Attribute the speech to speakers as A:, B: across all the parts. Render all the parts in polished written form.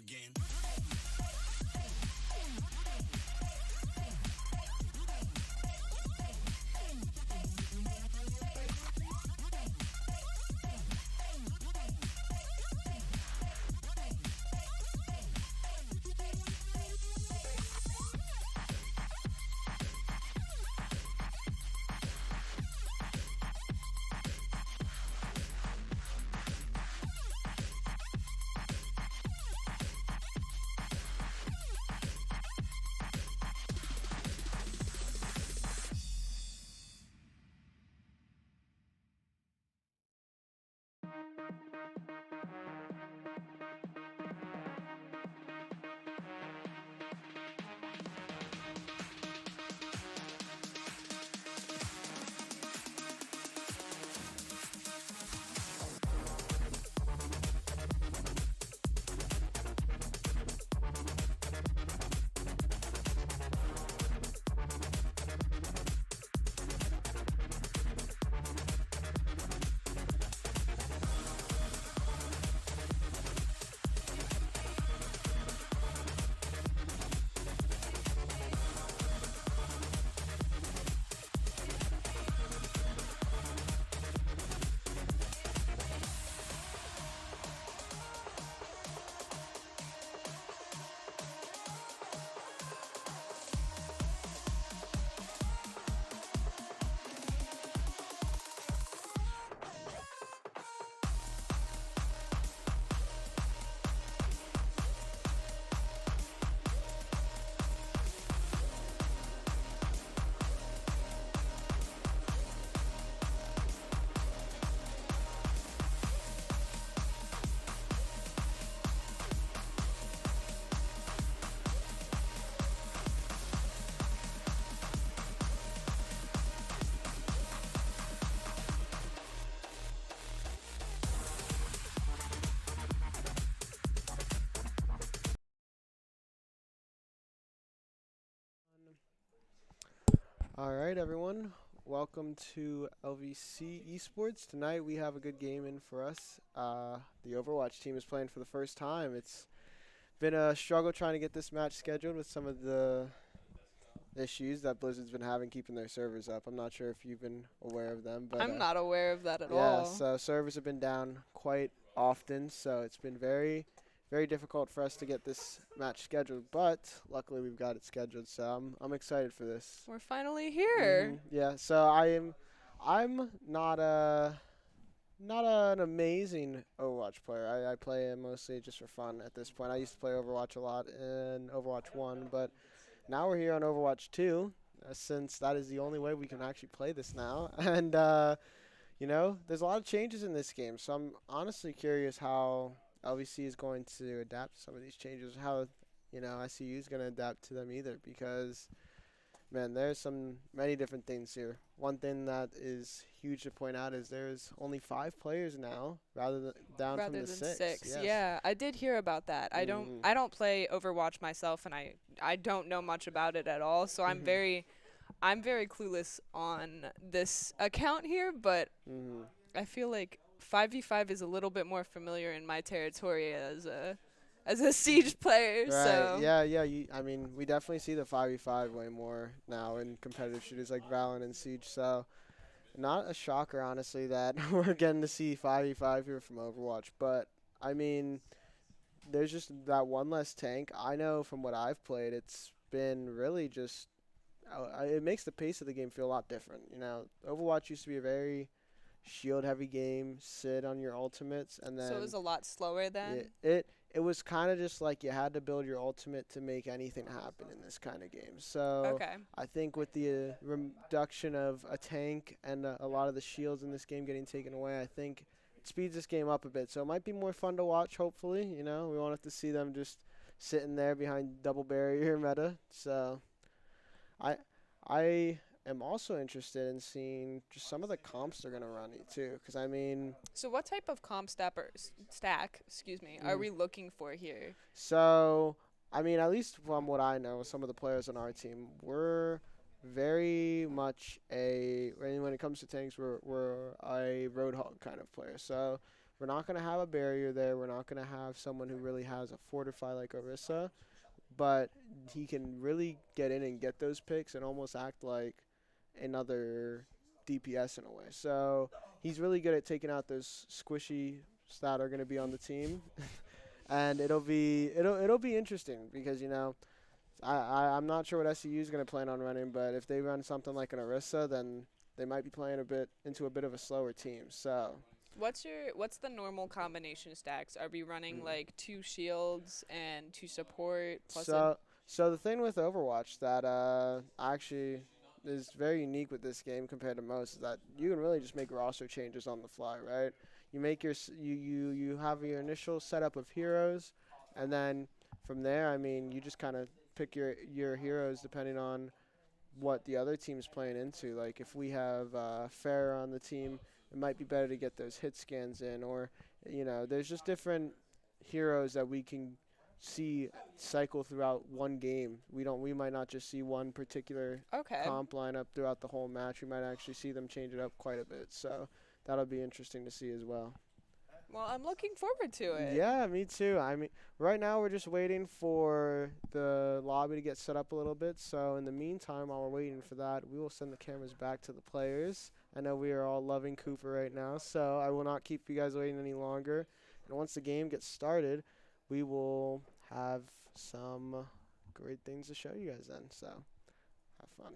A: again.
B: All right, everyone. Welcome to LVC Esports. Tonight we have a good game in for us. The Overwatch team is playing for the first time. It's been a struggle trying to get this match scheduled with some of the issues that Blizzard's been having keeping their servers up. I'm not sure if you've been aware of them, but
C: I'm not aware of that at
B: yeah,
C: all.
B: so servers have been down quite often, so it's been very difficult for us to get this match scheduled, but luckily we've got it scheduled, so I'm excited for this.
C: We're finally here.
B: Yeah, so I'm not an amazing Overwatch player. I play it mostly just for fun at this point. I used to play Overwatch a lot in Overwatch 1, but now we're here on Overwatch 2, since that is the only way we can actually play this now. And there's a lot of changes in this game, so I'm honestly curious how LVC is going to adapt to some of these changes, how ICU is going to adapt to them either, because man, there's many different things here. One thing that is huge to point out is there's only 5 players now, down from
C: Rather
B: the
C: than
B: 6.
C: six.
B: Yes.
C: Yeah, I did hear about that. I don't play Overwatch myself, and I don't know much about it at all. So I'm very clueless on this account here, but I feel like 5v5 is a little bit more familiar in my territory as a Siege player.
B: Right.
C: So
B: Yeah. I mean, we definitely see the 5v5 way more now in competitive shooters like Valorant and Siege. So, not a shocker, honestly, that we're getting to see 5v5 here from Overwatch. But I mean, there's just that one less tank. I know from what I've played, it's been really just it makes the pace of the game feel a lot different. Overwatch used to be a very shield-heavy game, sit on your ultimates, and then
C: it was a lot slower then.
B: it was kind of just like you had to build your ultimate to make anything happen in this kind of game. So
C: Okay.
B: I think with the reduction of a tank and a lot of the shields in this game getting taken away, I think it speeds this game up a bit. So it might be more fun to watch, hopefully. We won't have to see them just sitting there behind double barrier meta. So I I am also interested in seeing just some of the comps they're going to run too, because I mean,
C: So what type of comp stack, excuse me, are we looking for here?
B: so I mean, at least from what I know, some of the players on our team, we're very much when it comes to tanks, we're a roadhog kind of player. So we're not going to have a barrier there. We're not going to have someone who really has a fortify like Orisa, but he can really get in and get those picks and almost act like another DPS in a way. So he's really good at taking out those squishy that are going to be on the team, and it'll be interesting because I'm not sure what SCU is going to plan on running, but if they run something like an Orisa, then they might be playing into a bit of a slower team. So
C: What's the normal combination stacks? Are we running like 2 shields and 2 support plus a
B: so the thing with Overwatch that actually is very unique with this game compared to most is that you can really just make roster changes on the fly, right? You make you have your initial setup of heroes, and then from there, I mean, you just kind of pick your heroes depending on what the other team's playing into. Like if we have Farah on the team, it might be better to get those hit scans in, or there's just different heroes that we can see cycle throughout one game. We might not just see one particular
C: Okay.
B: comp lineup throughout the whole match. We might actually see them change it up quite a bit. So that'll be interesting to see as well.
C: Well, I'm looking forward to it.
B: Yeah, me too. I mean, right now we're just waiting for the lobby to get set up a little bit. So in the meantime, while we're waiting for that, we will send the cameras back to the players. I know we are all loving Cooper right now, so I will not keep you guys waiting any longer. And once the game gets started, we will have some great things to show you guys then. So have fun.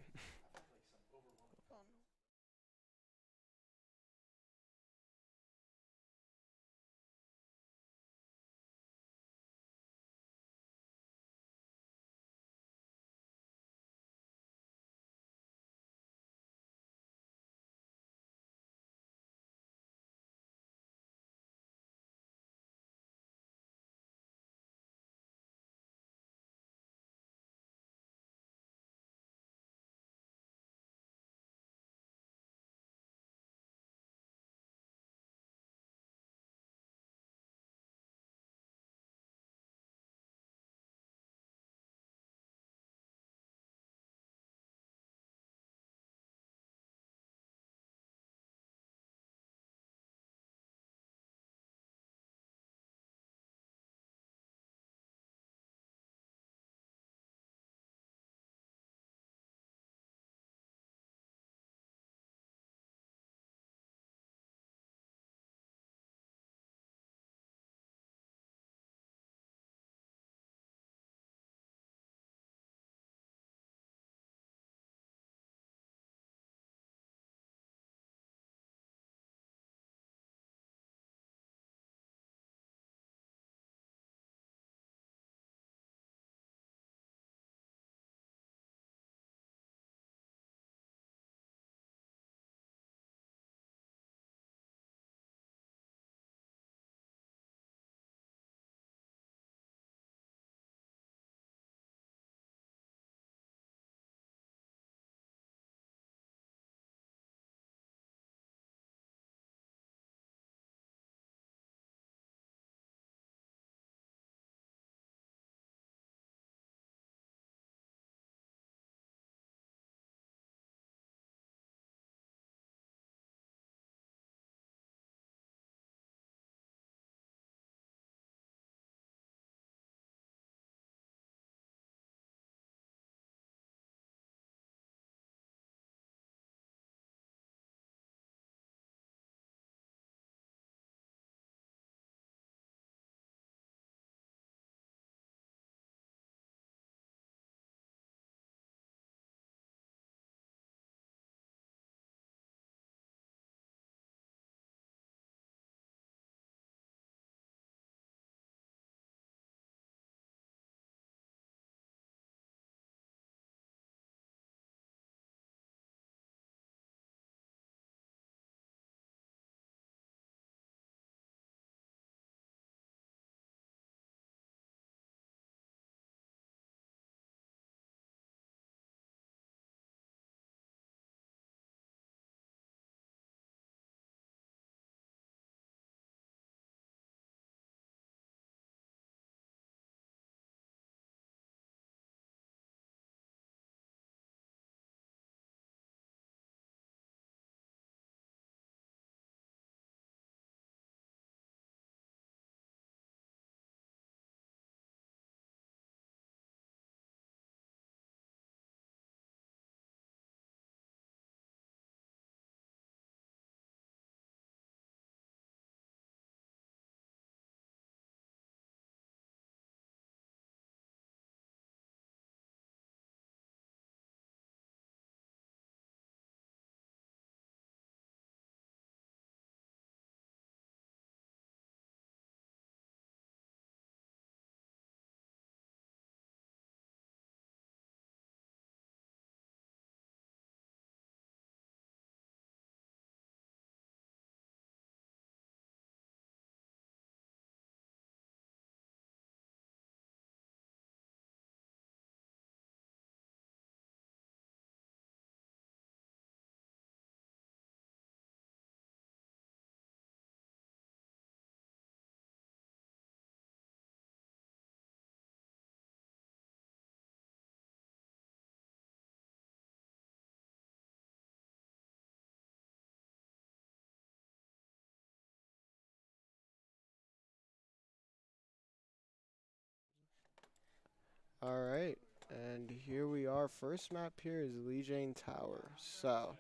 B: All right, and here we are. First map here is Lee Jane Tower. So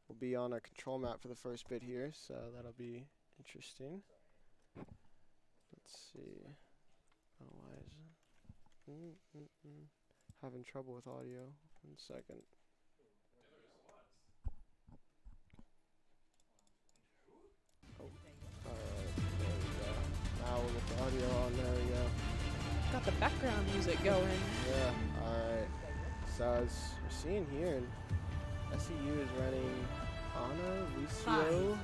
B: we'll be on a control map for the first bit here, so that'll be interesting. Let's see. Oh, why is it? Having trouble with audio. 1 second. Oh, alright, there we go. Now we'll get the audio on, there we go.
C: Got the background music going.
B: Yeah, alright. So as we're seeing here, SEU is running Ana, Lucio,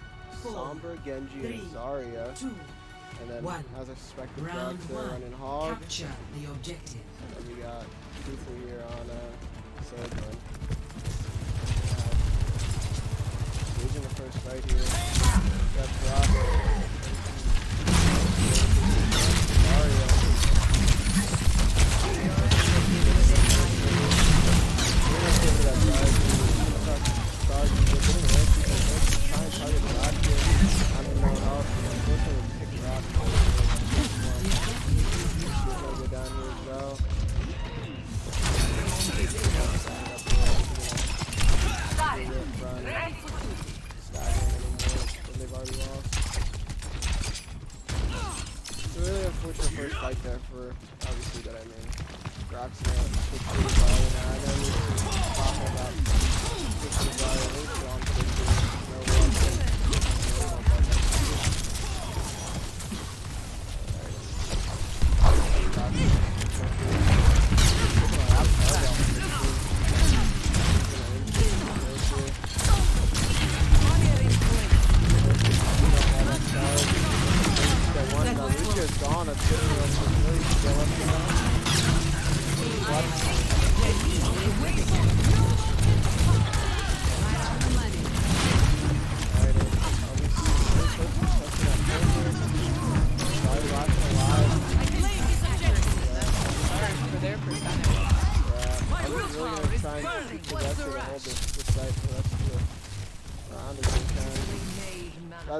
B: Sombra, Genji, and Zarya. And then, as expected, Drax there running Hog.
A: Capture the objective.
B: And then we got Cooper here on Silverman. Losing the first fight here. Got Brock. Zarya. Really unfortunate first fight there for obviously that I mean. Brock's gonna switch to the ball now. I know you're talking about switching the ball. At least you're on switching. No one.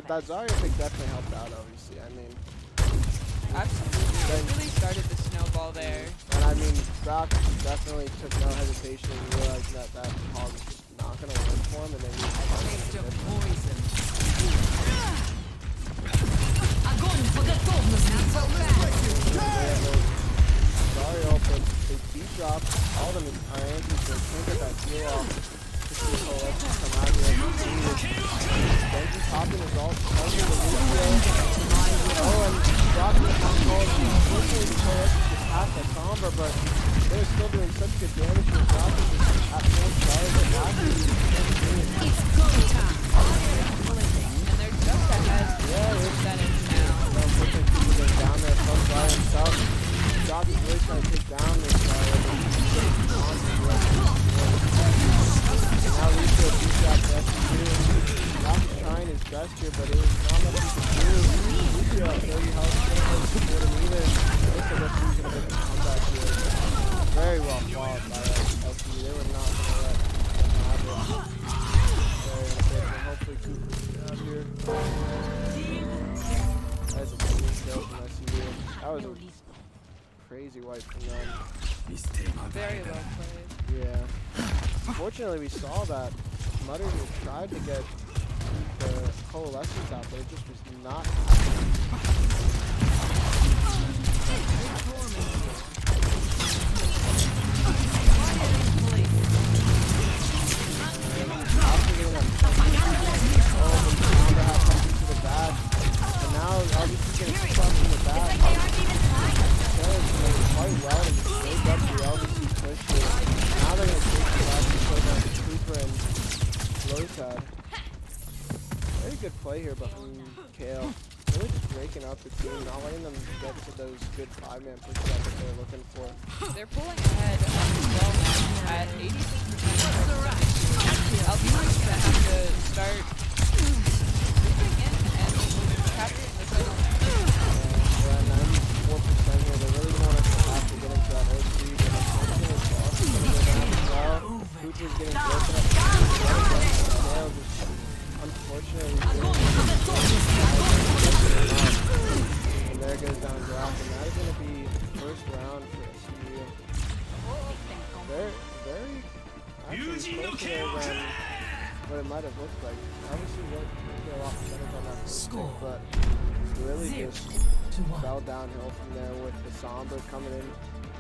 B: That Zarya pick definitely helped out, obviously. I mean,
C: absolutely. It really started to snowball there.
B: And I mean, Brock definitely took no hesitation and realized that that hog was just not going to work for him, and then he
A: taste of poison.
B: Zarya open, they beat drop, all of them are anti, so can't get that heal off. Just see how let's come out here. Genji popping his ult, helping the Lucio. Oh, and Brock is on goal. Unfortunately, Colette's just passed that Sombra, but they're still doing such good damage. And Brock is just at full charge and happy.
A: It's go time.
C: And they're just ahead.
B: Yeah,
C: of percentage now.
B: Unfortunately, people get down there from Zarya himself. Brock is really trying to take down this Zarya. Now Lucio beats out the SU. Brock is trying his best here, but it was not much he could do. Lucio at 30 health, couldn't support him either. Looks like SU's going to make a comeback here. Very well fought by SU. They were not going to let them happen. Very unfortunate. Hopefully Cooper's out here. That's a clean kill from SU. That was a crazy wipe from them.
C: Very well played.
B: Yeah. Unfortunately, we saw that Mutters tried to get the coalescence out, but it just was not happening. And now obviously getting stuck in the back. Quite well and just moved up the LVC push here. Now they're going to take the last to play down to Cooper and Lotad. Very good play here, but from Kale. Really just breaking up the team, not letting them get to those good 5-man pushes that they're looking for.
C: They're pulling ahead well now at 86%. LVC is going to have to start moving in and capturing the signal.
B: Yeah, 94% here. They really don't want us to have to get into that OC, but unfortunately it's also going to go down as well. Cooper's getting broken up. Kale just unfortunately and there goes down Brock, and that is going to be the first round for SU. just fell downhill from there with the Sombra coming in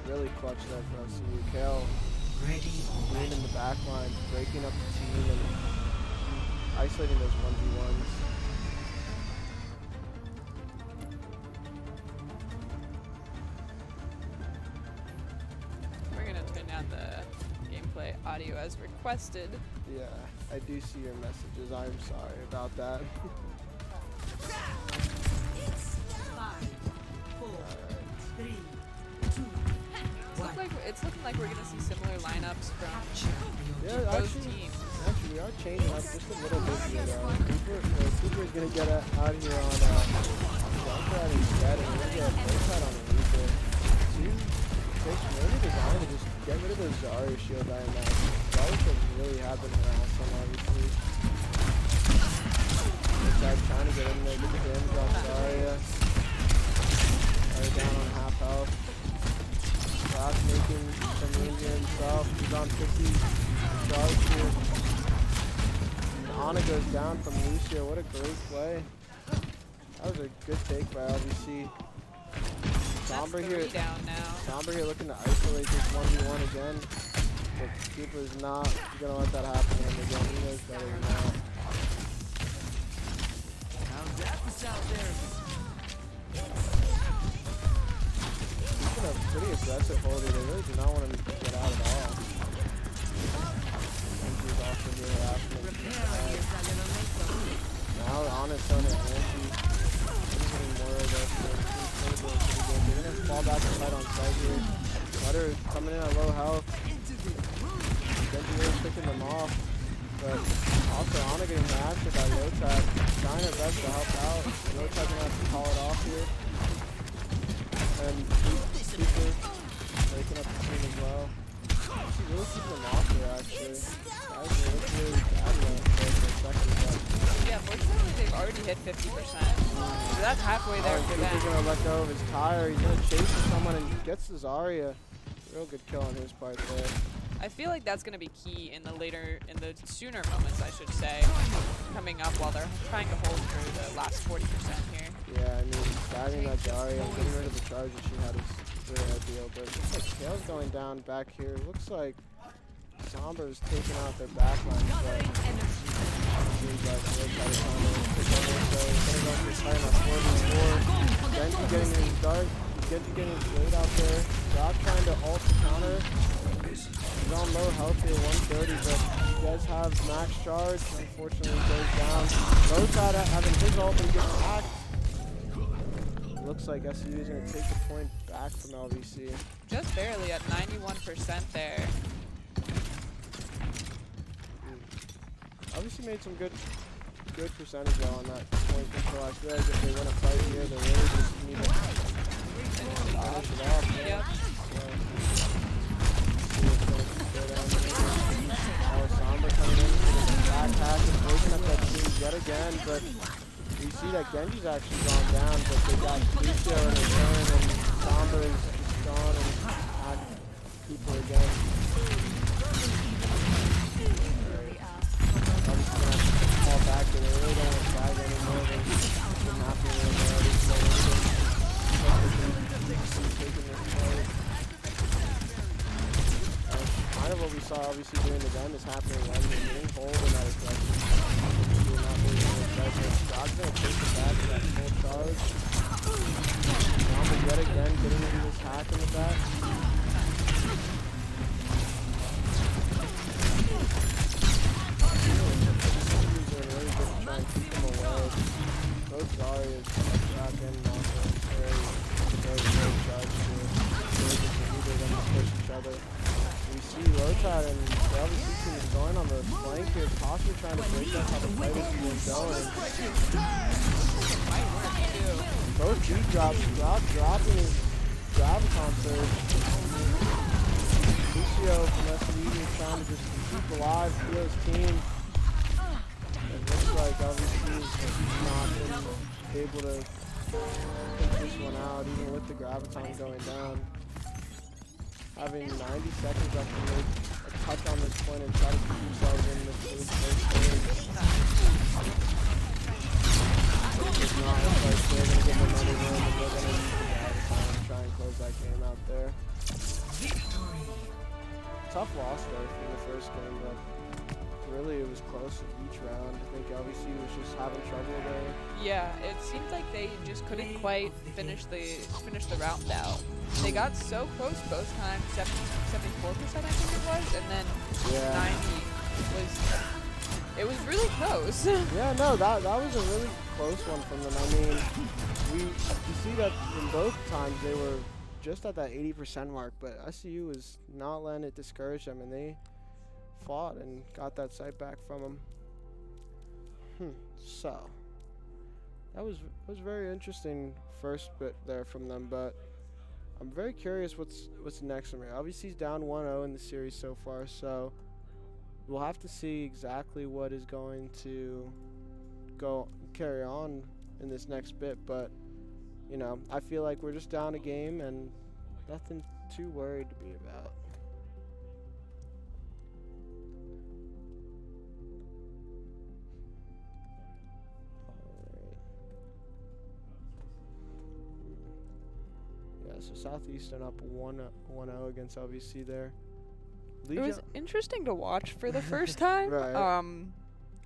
B: really clutch there for us. Kale being in the back line, breaking up the team and isolating those 1v1s.
C: We're gonna turn down the gameplay audio as requested.
B: Yeah, I do see your messages. I'm sorry about that.
A: 5, 4, 3, 2, 1.
C: It's looking like we're gonna see similar lineups from
B: Yeah,
C: both
B: actually,
C: teams.
B: we are changing up just a little bit here, though. Cooper is going to get out here on Junkrat instead, and we're going to get Varsity on the Reaper. Takes really design to just get rid of those Zarya shield iron now. Zarya really have been harassed on, obviously. Varsity trying to get in there, get the damage off Zarya. Zarya down on half health. Frost making some room here himself. He's on 50 charge here. Ana goes down from Lucio. What a great play. That was a good take by LVC. Sombra here.
C: Down now.
B: Sombra here looking to isolate this 1v1 again. But Cooper's not going to let that happen to him again. He knows better than that.
A: How's that for South there?
B: He's been a pretty aggressive holder. They really do not want him to get out at all. He's also doing it after him. Now Ana's on it. She's getting more of this. They're going to fall back and fight on side here. Butter coming in at low health. Genji really picking them off. But also Ana getting harassed by Lotad. Trying her best to help out. Lotad's going to have to call it off here. And Super breaking up the team as well. She's really keeping them off here, actually. That was really bad for a second.
C: Yeah, fortunately they've already hit 50%. So that's halfway there for them.
B: He's going to let go of his tire. He's going to chase someone and gets the Zarya. Real good kill on his part there.
C: I feel like that's going to be key in the sooner moments, I should say, coming up while they're trying to hold for the last 40% here.
B: Yeah, I mean, staggering that Zarya and getting rid of the charge that she had is really ideal. But it looks like Kale's going down back here. It looks like Sombra's taking out their backline. Seems like they're trying to find a pick over. So he's going to go for fighting on 4v4. Genji getting his dart. Genji getting his blade out there. Doc trying to ult the counter. He's on low health here, 130, but he does have max charge. Unfortunately, he goes down. Lotad having his ult and gets hacked. Looks like SU is going to take the point back from LVC.
C: Just barely at 91% there.
B: LVC made some good percentage though on that point control. I feel like if they win a fight here, they really just need to finish it off.
C: Yep.
B: Sombra coming in for the back pass and breaking up that team yet again, but we see that Genji's actually gone down, but they got Lucio in return and Sombra is just gone and had people again. Obviously gonna have to fall back, but they really don't want to tag anymore. They're not being able to already slow anything. Taking this play. Kind of what we saw obviously doing to them is happening when they're getting hold in that aggression. They're not really aggressive. God's going to take it back to that full charge. Sombra yet again getting into this hack in the back. He's doing really good to try and keep them away. Both Zaryas back in and also very charged here. Really good for neither of them to push each other. We see Lotad and the LVC team is going on the flank here, possibly trying to break up how the fight is going. Both G drops, dropping his Graviton surge. Lucio from SMU is trying to just keep alive, heal his team. It looks like LVC is not able to take this one out, even with the Graviton going down. Having 90 seconds left to make a touch on this point and try to keep themselves in this first stage. It does not look like they're going to give them any out there. Tough loss though from the first game, but really it was close in each round. I think LVC was just having trouble there.
C: Yeah, it seemed like they just couldn't quite finish the round out. They got so close both times, 74% I think it was, and then 90 was. It was really close.
B: Yeah, no, that was a really close one from them. I mean, you see that in both times they were just at that 80% mark, but SCU was not letting it discourage them, and they fought and got that sight back from them. So that was very interesting first bit there from them, but I'm very curious what's next from here. Obviously, he's down 1-0 in the series so far, so we'll have to see exactly what is going to carry on in this next bit. But you know, I feel like we're just down a game and nothing too worried to be about. So Southeastern up 1-0 against LVC there.
C: It was interesting to watch for the first time.
B: Right.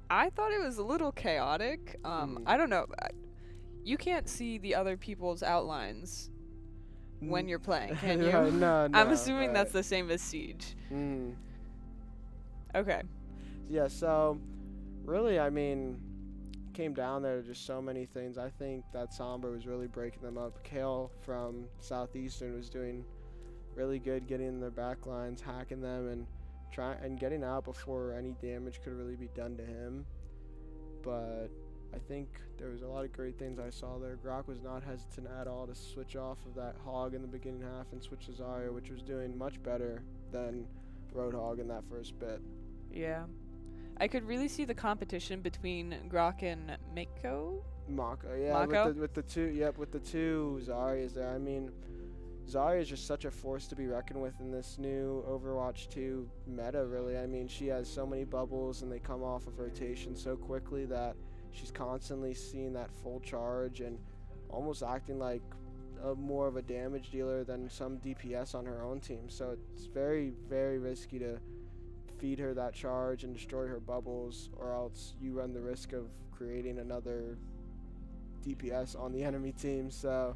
C: I thought it was a little chaotic. I don't know. You can't see the other people's outlines when you're playing, can you?
B: Right, no,
C: I'm assuming that's the same as Siege. Okay.
B: Yeah, so really, I mean, came down there to just so many things. I think that Sombra was really breaking them up. Kale from Southeastern was doing really good, getting in their back lines, hacking them, and getting out before any damage could really be done to him. But I think there was a lot of great things I saw there. Grok was not hesitant at all to switch off of that Hog in the beginning half and switch to Zarya, which was doing much better than Roadhog in that first bit.
C: Yeah. I could really see the competition between Grok and
B: Mako, yeah.
C: Mako?
B: With the two Zaryas there. I mean, Zarya is just such a force to be reckoned with in this new Overwatch 2 meta, really. I mean, she has so many bubbles and they come off of rotation so quickly that she's constantly seeing that full charge and almost acting like more of a damage dealer than some DPS on her own team. So it's very, very risky to feed her that charge and destroy her bubbles, or else you run the risk of creating another DPS on the enemy team. So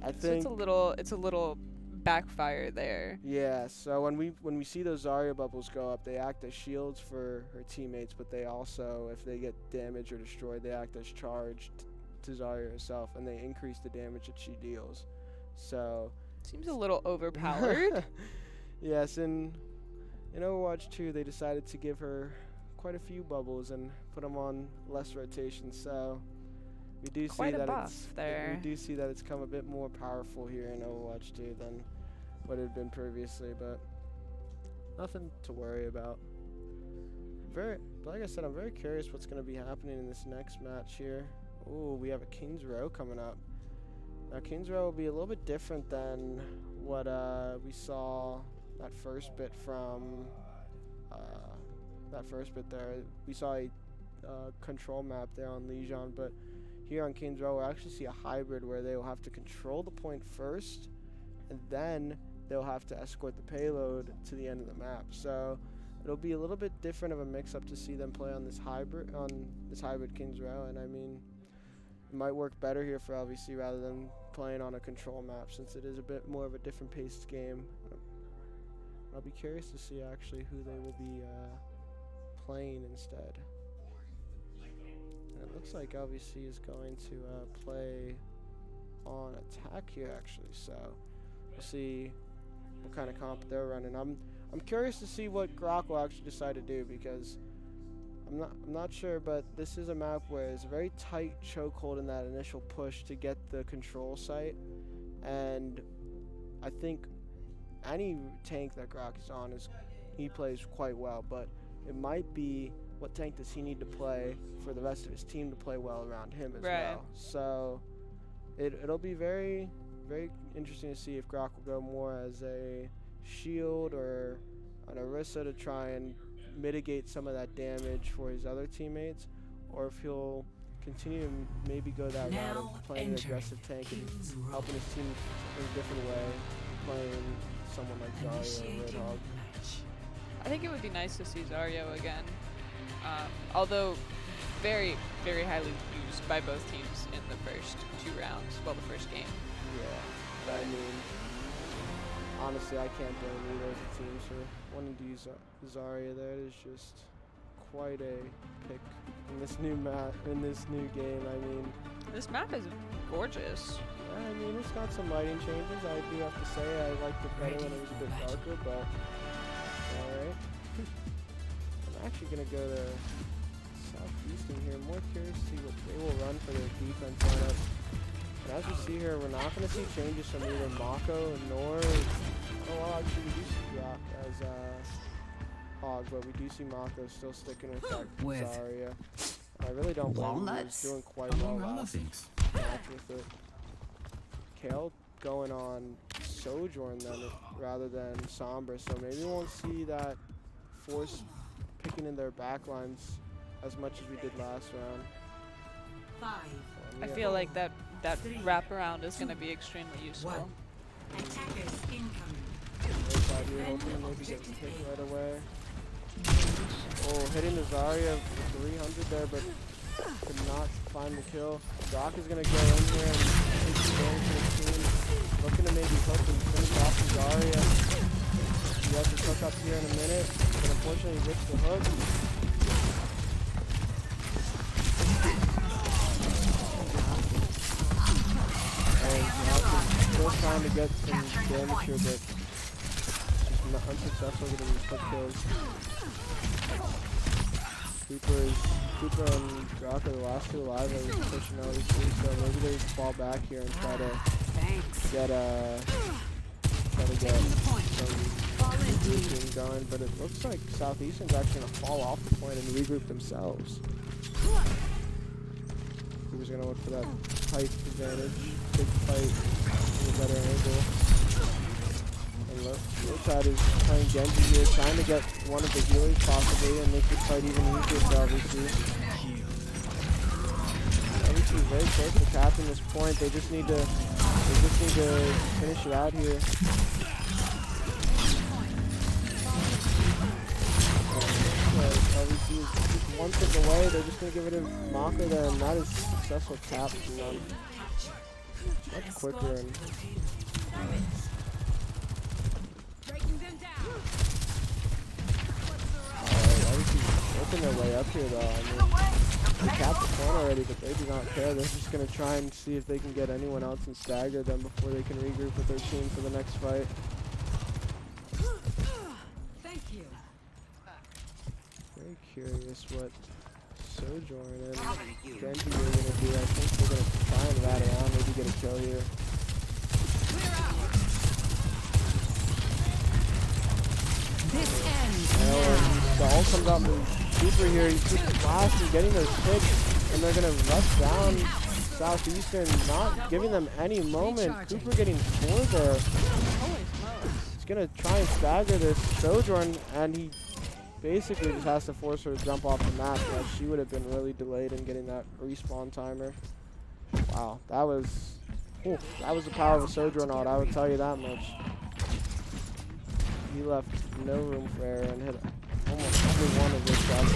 B: I think
C: it's a little backfire there.
B: Yeah, so when we see those Zarya bubbles go up, they act as shields for her teammates, but they also, if they get damaged or destroyed, they act as charge to Zarya herself, and they increase the damage that she deals. So
C: seems a little overpowered.
B: Yes, in Overwatch 2, they decided to give her quite a few bubbles and put them on less rotation. So we do see that it's come a bit more powerful here in Overwatch 2 than what it had been previously, but nothing to worry about. But like I said, I'm very curious what's going to be happening in this next match here. Ooh, we have a King's Row coming up. Now, King's Row will be a little bit different than what we saw that first bit from there. We saw a control map there on Legion, but here on King's Row, we'll actually see a hybrid where they will have to control the point first, and then they'll have to escort the payload to the end of the map. So it'll be a little bit different of a mix-up to see them play on this hybrid King's Row, and I mean, it might work better here for LVC rather than playing on a control map, since it is a bit more of a different paced game. I'll be curious to see actually who they will be playing instead. And it looks like LVC is going to play on attack here actually, so we'll see what kind of comp they're running. I'm curious to see what Grok will actually decide to do, because I'm not sure, but this is a map where it's a very tight chokehold in that initial push to get the control site, and I think any tank that Grok is on he plays quite well, but it might be what tank does he need to play for the rest of his team to play well around him as well. So it'll be very, very interesting to see if Grok will go more as a shield or an Orisa to try and mitigate some of that damage for his other teammates, or if he'll continue to maybe go that route of playing an aggressive tank and helping his team in a different way, playing someone like Zarya or Roadhog.
C: I think it would be nice to see Zarya again, although very, very highly used by both teams in the first 2 rounds, well, the first game.
B: Yeah, I mean, honestly, I can't blame either of the teams for wanting to use Zarya there. It is just quite a pick in this new game. I mean,
C: this map is gorgeous.
B: I mean, it's got some lighting changes. I do have to say I liked it better when it was a bit darker, but alright. I'm actually going to go to Southeastern here. I'm more curious to see what they will run for their defense lineup. And as we see here, we're not going to see changes from either Mako nor... Oh, well, actually, we do see Rock as Hog, but we do see Mako still sticking with that Zarya. I really don't blame him. He was doing quite well last match with it. Kale going on Sojourn then rather than Sombra, so maybe we won't see that force picking in their backlines as much as we did last round.
C: I feel like that wraparound is going to be extremely useful.
A: Attackers incoming.
B: Here, hoping to maybe get picked right away. Oh, hitting the Zarya with 300 there, but could not find the kill. Doc is going to go in here and take advantage of his team. Looking to maybe hook and finish off the Zarya. He has his hook up here in a minute, but unfortunately he rips the hook. And Doc is still trying to get some damage here, but just unsuccessful getting these quick kills. Cooper and Rock are the last 2 alive that was pushing LVC, so maybe they fall back here and try to get some regrouping going, but it looks like Southeastern's actually going to fall off the point and regroup themselves. Cooper's going to look for that height advantage, big fight, with a better angle. Lotad is playing Genji here, trying to get one of the healers possibly and make this fight even easier for LVC. LVC is very close to capping this point. They just need to finish it out here. LVC is just 1 tick away. They're just gonna give it to Mako there, and that is successful cap from them. Much quicker and working their way up here though. I mean, they capped the point already, but they do not care. They're just going to try and see if they can get anyone else and stagger them before they can regroup with their team for the next fight.
A: Thank you.
B: Very curious what Sojourn and Genji are going to do. I think they're going to try and rat around, maybe get a kill here.
A: This ends.
B: The ult comes out from Cooper here. He's just blasting, getting those hits, and they're going to rush down Southeastern, not giving them any moment. Cooper getting 4 there. He's going to try and stagger this Sojourn, and he basically just has to force her to jump off the map. She would have been really delayed in getting that respawn timer. Wow, that was the power of a Sojourn ult, I would tell you that much. He left no room for error and hit almost every one of his shots.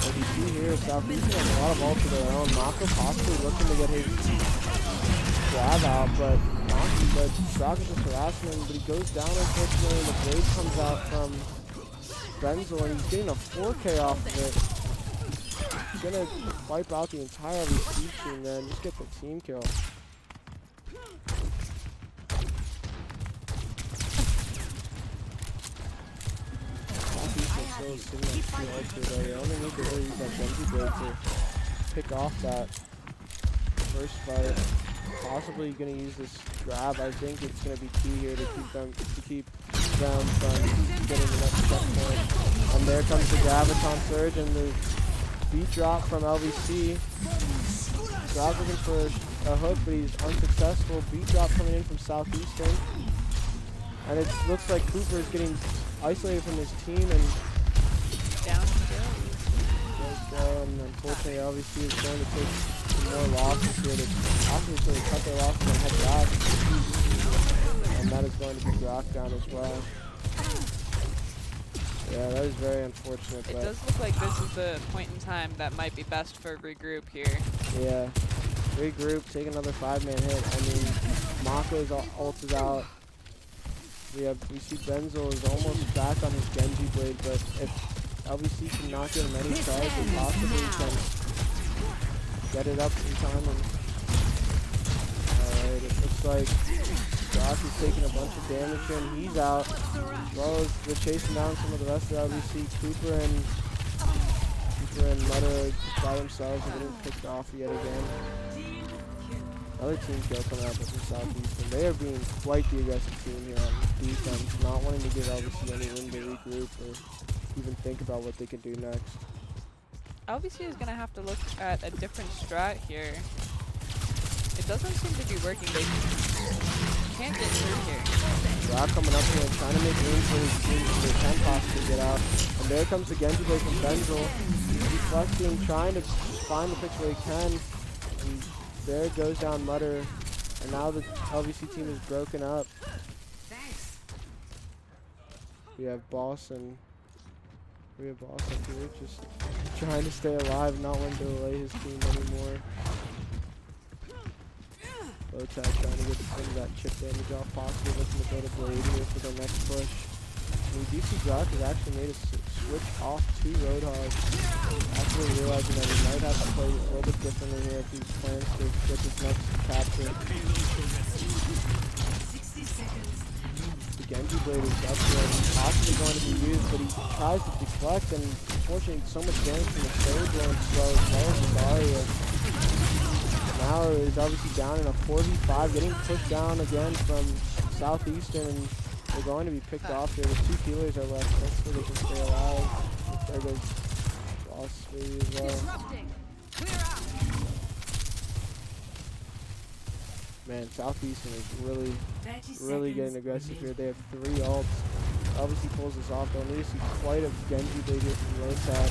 B: As you see here, Southeastern has a lot of ults of their own. Mako possibly looking to get his grab out, but Shock is just harassing him, but he goes down unfortunately, and the blade comes out from Benzel, and he's getting a 4K off of it. He's gonna wipe out the entire LVC team there and just get the team kill. Still sitting at 2 ults here though. You only need to really use that Genji blade to pick off that first fight. Possibly gonna use this grab. I think it's gonna be key here to keep them from getting the next checkpoint. And there comes the Graviton Surge and the beat drop from LVC. Grab's looking for a hook, but he's unsuccessful. Beat drop coming in from Southeastern. And it looks like Cooper is getting isolated from his team and
C: down
B: let's go. and unfortunately LVC is going to take some more losses here. They obviously cut their losses on head back, and that is going to be Grok down as well. Yeah, that is very unfortunate.
C: It does look like this is the point in time that might be best for regroup here.
B: Yeah, regroup, take another 5-man hit. I mean, Mako's ult is out. We see Benzel is almost back on his Genji blade, but if LVC can not get him any charge, they possibly can get it up in time. Alright, it looks like Josh is taking a bunch of damage here, and he's out. As well as they're chasing down some of the rest of LVC. Cooper and Mutter by themselves and getting picked off yet again. Another team kill coming out from Southeastern. They are being quite the aggressive team here on defense, not wanting to give LVC any room to regroup or even think about what they can do next.
C: LVC is going to have to look at a different strat here. It doesn't seem to be working. They can't get through here.
B: Rock coming up here and trying to make room for his team so they can possibly get out. And there comes the Genji play from Benzel. He's deflecting, trying to find the picks where he can. And there goes down Mutter. And now the LVC team is broken up. We have Boss and here just trying to stay alive, not wanting to delay his team anymore. Lotad trying to get some of that chip damage off, possibly looking to build a blade here for their next push. And we do see Grok has actually made a switch off to Roadhog, actually realizing that he might have to play a little bit differently here if he plans to get this next capture. The Genji blade is up here, possibly going to be used, but he tries to deflect, and unfortunately so much damage from the third blowing slow as well as the Daria. Now is obviously down in a 4v5, getting pushed down again from Southeastern, and they're going to be picked off here. The 2 healers are left, hopefully they can stay alive. There goes Boss as well. Man, Southeastern is really getting aggressive here. They have 3 ults. Obviously pulls this off. They'll need to see quite a Genji blade here from Lotad.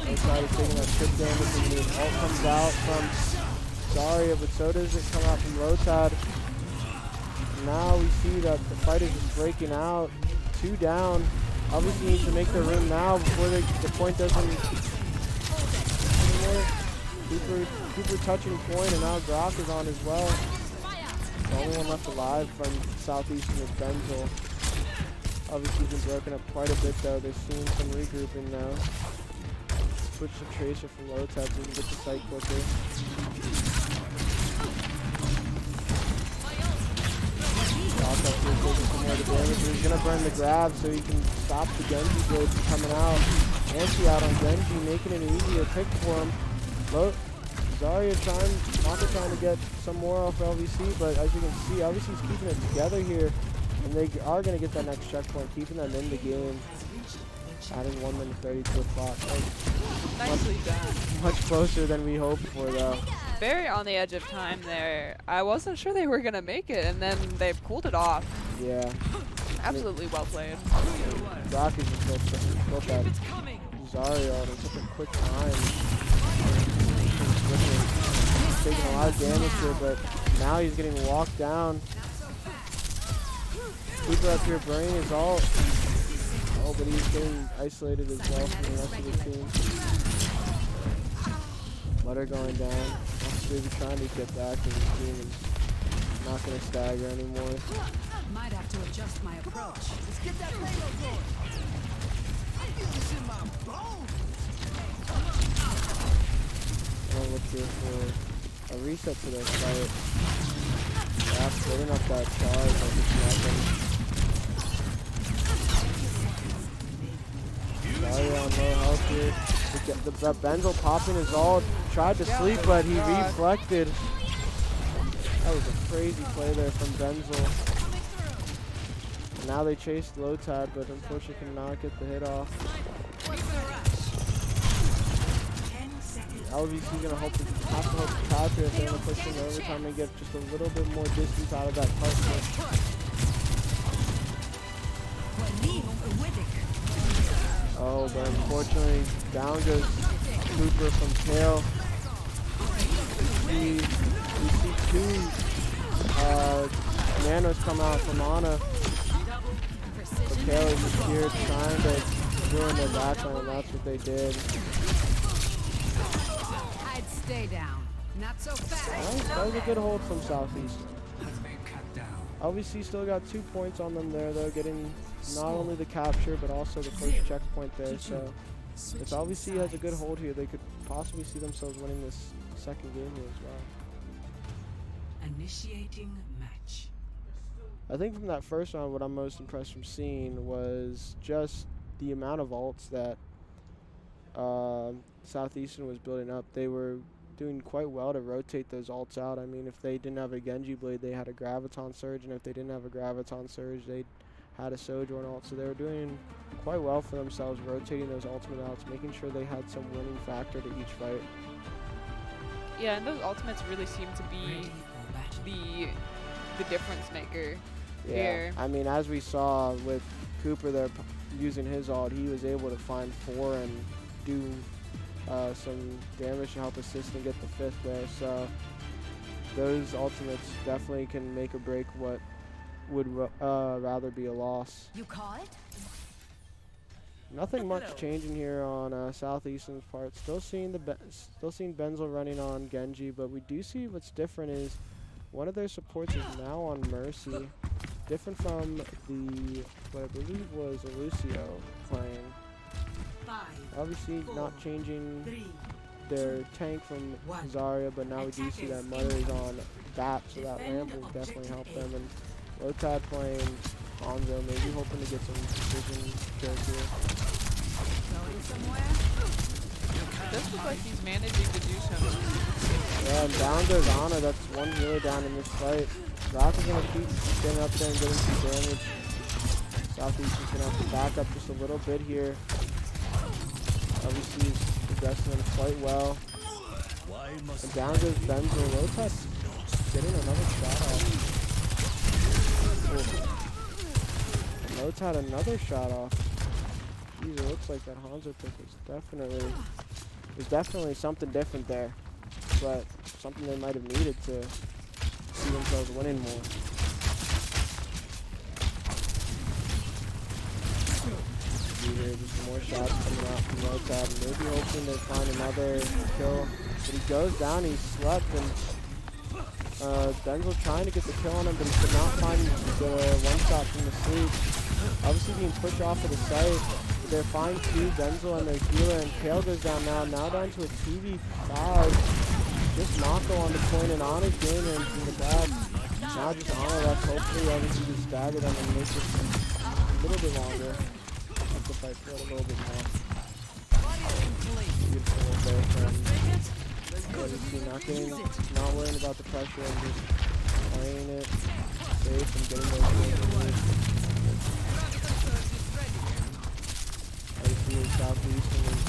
B: Lotad is taking that chip damage, and the ult comes out from Zarya, but so does it come out from Lotad. Now we see that the fight is just breaking out. 2 down. Obviously needs to make their room now before the point doesn't anymore. Cooper touching point, and now Grok is on as well. The only one left alive from Southeastern is Benzel. Obviously he's been broken up quite a bit though. They're seeing some regrouping now. Switch to Tracer from Lotad so we can get the site quicker. Grok up here taking some more of the damage. He's gonna burn the grab so he can stop the Genji blade from coming out. Anti out on Genji, making it an easier pick for him. Zarya trying to get some more off LVC, but as you can see, LVC's keeping it together here, and they are going to get that next checkpoint, keeping them in the game. Adding 1 minute 30 to the clock.
C: Nicely done.
B: Much closer than we hoped for, though.
C: Very on the edge of time there. I wasn't sure they were going to make it, and then they pulled it off.
B: Yeah.
C: Absolutely well played.
B: Grok is just built that Zarya in such a quick time. He's taking a lot of damage here, but now he's getting walked down. Cooper up here burning his ult. Oh, but he's getting isolated as well from the rest of the team. Mutter going down. Maybe trying to get back to his team and not going to stagger anymore.
A: Might have to adjust my approach. Let's get that payload going. I feel this in my bones.
B: I'll look here for a reset to their fight. Yeah, splitting up that charge like it's nothing. Zarya on low health here. The Benzel popping his ult. Tried to sleep, but he reflected. That was a crazy play there from Benzel. Now they chased Lotad, but unfortunately cannot get the hit off. LVC gonna have to hope to capture if they're gonna push him overtime and get just a little bit more distance out of that partner. Oh, but unfortunately, down goes Cooper from Kale. We see two nanos come out from Ana. So Kale is just here trying to ruin their backline, and that's what they did.
A: I'd stay down. Not so fast.
B: That was a good hold from Southeastern. LVC still got 2 points on them there, though, getting not only the capture, but also the first checkpoint there. So if LVC has a good hold here, they could possibly see themselves winning this second game here as well.
A: Initiating match.
B: I think from that first round, what I'm most impressed from seeing was just the amount of ults that Southeastern was building up. They were doing quite well to rotate those ults out. I mean, if they didn't have a Genji Blade, they had a Graviton Surge, and if they didn't have a Graviton Surge, they had a Sojourn ult. So they were doing quite well for themselves, rotating those ultimate outs, making sure they had some winning factor to each fight.
C: Yeah, and those ultimates really seem to be the difference maker here.
B: I mean, as we saw with Cooper there using his ult, he was able to find 4 and do some damage to help assist and get the 5th there. So those ultimates definitely can make or break what would rather be a loss.
A: You call it?
B: Nothing much changing here on Southeastern's part. Still seeing Benzel running on Genji, but we do see what's different is one of their supports is now on Mercy, different from the what I believe was a Lucio playing. Obviously not changing their tank from Zarya, but now we do see that Mother is on BAP, so that ramp will definitely help them. And Lotad playing Hanzo, maybe hoping to get some precision kills here.
A: Going somewhere?
C: It does look like he's managing to do something.
B: Yeah, and down goes Ana. That's one healer down in this fight. Rock is going to keep getting up there and getting some damage. Southeast is going to have to back up just a little bit here. Obviously, he's progressing them quite well. And down goes Benzel. Lotad getting another shot off. Lotad another shot off. Jeez, it looks like that Hanzo pick was definitely something different there, but something they might have needed to see themselves winning more. Just more shots coming out from Lotad, and maybe hoping to find another kill. But he goes down, he slept, and Benzel trying to get the kill on him, but he could not find the one shot from the sleep. Obviously being pushed off of the site. They're fine too, Benzel and their healer, and Kale goes down now down to a 2v5. Just Nako on the point, and Ana's getting him from the back. Now just Ana left, hopefully obviously just staggered them and make this a little bit longer. Have to fight for it a little bit more. Beautiful there from LVC, not worrying about the pressure and just playing it safe and getting those kills. Southeastern is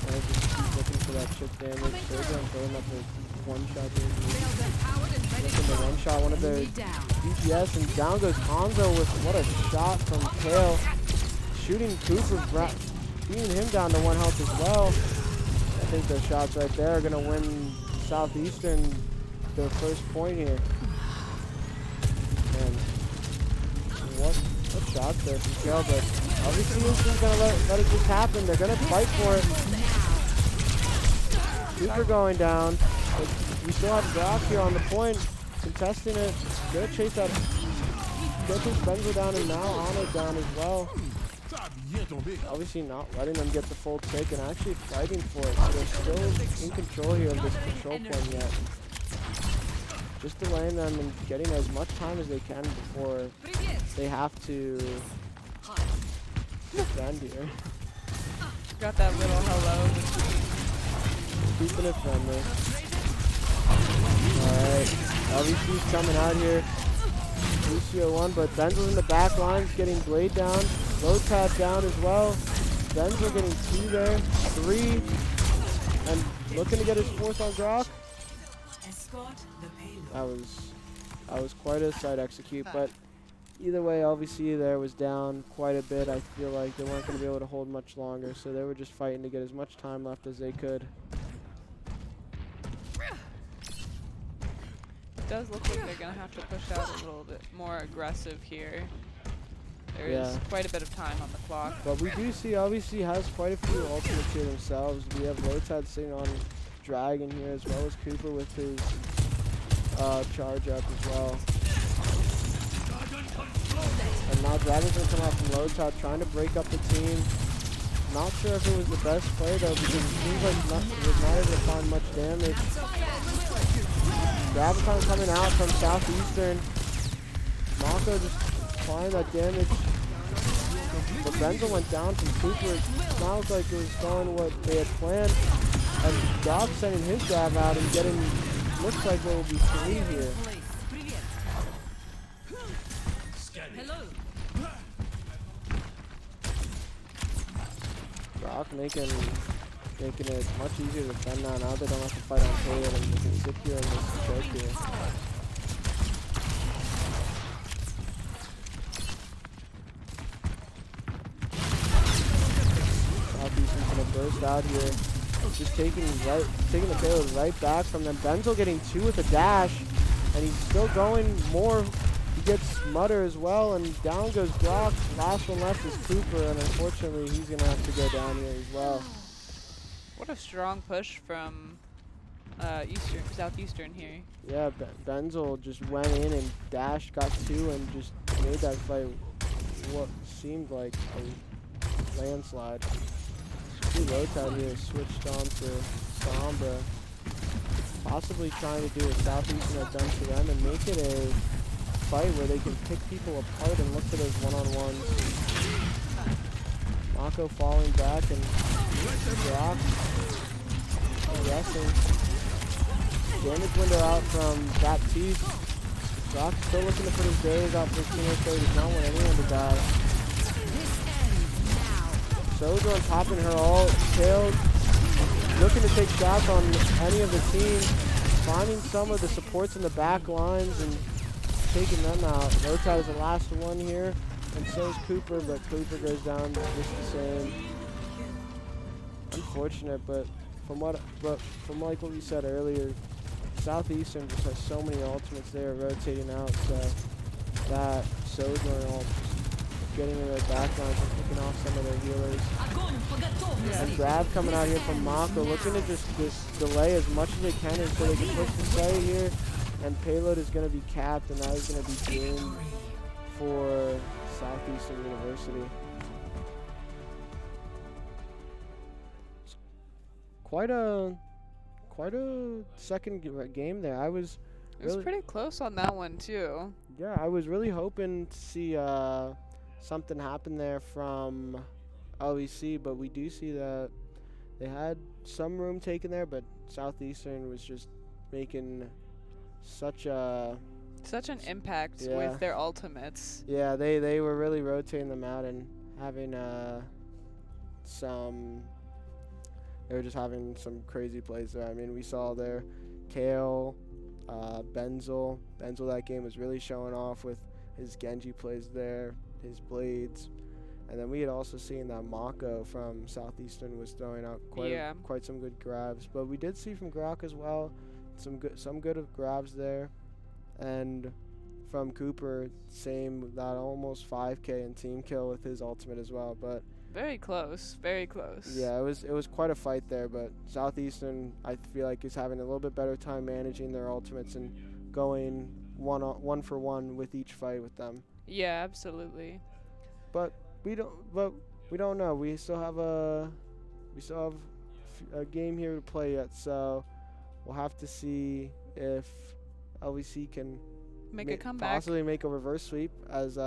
B: trying to just keep looking for that chip damage. They're going to throw him up with one-shot damage. Looking to one-shot one of their DPS, and down goes Hanzo with what a shot from Kale. Shooting Cooper, beating him down to 1 health as well. I think those shots right there are going to win Southeastern their first point here. And what shots there from Kale, but obviously this is going to let it just happen. They're going to fight for it. Cooper going down. But we still have Brock here on the point, contesting it. Going to chase that. Going to chase Benzel down, and now Ana down as well. Obviously not letting them get the full take and actually fighting for it. So they're still in control here of this control point yet. Just delaying them and getting as much time as they can before they have to defend here.
C: Got that little hello.
B: Keeping it friendly. Alright, LVC's coming out here. Lucio 1, but Benzel in the back lines getting Blade down. Lotad down as well. Benzel getting 2 there, 3, and looking to get his 4th on Grok. That was quite a side execute, but either way, LVC there was down quite a bit. I feel like they weren't going to be able to hold much longer, so they were just fighting to get as much time left as they could.
C: It does look like they're going to have to push out a little bit more aggressive here. There is quite a bit of time on the clock.
B: But we do see LVC has quite a few ultimates here themselves. We have Lotad sitting on Dragon here, as well as Cooper with his charge up as well. And now Dragon's going to come out from Lotad, trying to break up the team. Not sure if it was the best play, though, because it seems like it was not able to find much damage. Graviton coming out from Southeastern. Mako just applying that damage. But Benzel went down from Cooper. It sounds like it was going what they had planned. And Dob sending his grab out and getting, looks like there will be 3 here. Brock making it much easier to defend now. Now they don't have to fight on Taylor and they can sit here and just choke here. Southeastern's gonna burst out here. Just taking the payload right back from them. Benzel getting 2 with a dash, and he's still going more. He gets Mutter as well, and down goes Brock. Last one left is Cooper, and unfortunately he's gonna have to go down here as well.
C: What a strong push from Southeastern here.
B: Yeah, Benzel just went in and dashed, got 2, and just made that fight what seemed like a landslide. Lotad here switched on to Sombra, possibly trying to do what Southeastern had done to them and make it a fight where they can pick people apart and look for those one-on-ones. Mako falling back and Brock progressing. Damage window out from Baptiste. Brock still looking to put his days out for his teammates, so he does not want anyone to die. Sojourn popping her ult, tailed, looking to take shots on any of the teams, finding some of the supports in the back lines and taking them out. Lotad is the last one here, and so is Cooper, but Cooper goes down just the same. Unfortunate, but from like what we said earlier, Southeastern just has so many ultimates there rotating out, so that Sojourn ult getting in their back lines and picking off some of their healers. And grab coming out here from Mako, looking to just delay as much as they can until they can push the site here. And payload is going to be capped, and that is going to be doomed for Southeastern University. Quite a second game there. It was
C: pretty close on that one too.
B: Yeah, I was really hoping to see something happen there from LVC, but we do see that they had some room taken there, but Southeastern was just making such an impact
C: with their ultimates.
B: Yeah, they were really rotating them out and having they were just having some crazy plays there. I mean, we saw there Kale, Benzel that game was really showing off with his Genji plays there, his blades. And then we had also seen that Mako from Southeastern was throwing out quite some good grabs. But we did see from Grok as well some good grabs there. And from Cooper, same, that almost 5K in team kill with his ultimate as well. But
C: very close, very close.
B: Yeah, it was quite a fight there, but Southeastern, I feel like, is having a little bit better time managing their ultimates and going one for one with each fight with them.
C: Yeah, absolutely.
B: But we don't know. We still have a game here to play yet, so we'll have to see if LVC can
C: make a comeback,
B: possibly make a reverse sweep. As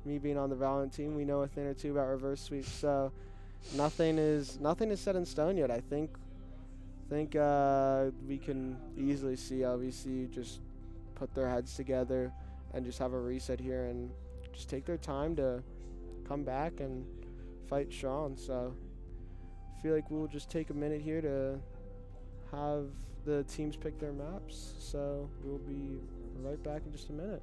B: me being on the Valorant team, we know a thing or two about reverse sweeps, so nothing is set in stone yet. I think we can easily see LVC just put their heads together and just have a reset here and just take their time to come back and fight strong. So I feel like we'll just take a minute here to have the teams pick their maps. So we'll be right back in just a minute.